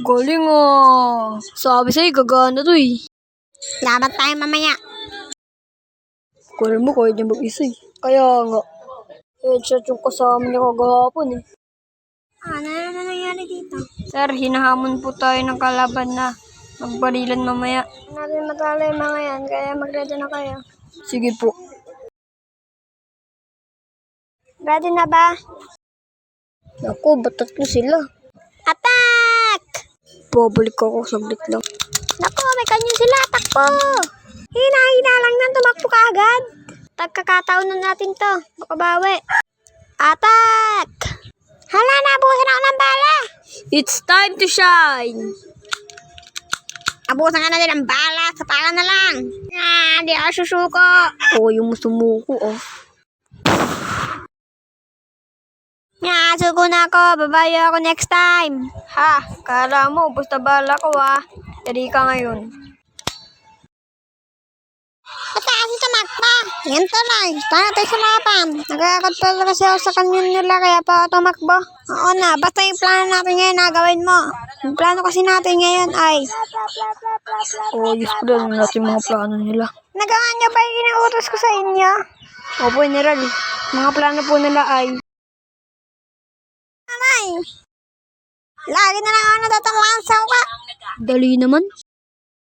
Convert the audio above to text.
Galing ah. Sabi sa'yo, gagana to eh. Laban tayo mamaya. Kala mo kahit niya mag-isa eh. Kaya nga. Headshot yung kasama niya kagahapon eh. Ano naman nangyari dito? Sir, hinahamon po tayo ng kalaban na magbarilan mamaya. Natin matalo yung mga yan, kaya mag-ready na kayo. Sige po. Ready na ba? Naku, ba't tatlo sila? Attack! Babalik ako, saglit lang. Naku, may kanyon sila. Takbo! Hina-hina lang nang tumakbo ka agad. Tagkakataon na natin to. Makabawi. Attack! Hala, nabusan ako ng bala. It's time to shine! Abusan ka na din ng bala. Sa pala na lang. Di ako susuko. Oo, yung sumuko oh. Suko na ako. Babayo ako next time. Ha, kala mo, basta bala ko ah. Dari ka ngayon. Pataas ito magpa. Yan tuloy. Tayo tayo sa lapan. Nagkakad pala kasi ako sa kanyon nila kaya pa ako tumakbo. Oo na, basta yung plano natin ngayon nagawin mo. Yung plano kasi natin ngayon ay Oo, yes po lang natin mga plano nila. nagawa niyo ba yung inuutos ko sa inyo? Opo, General. Mga plano po nila ay Lagi na lang ako natatanglaan sa uka. dali naman.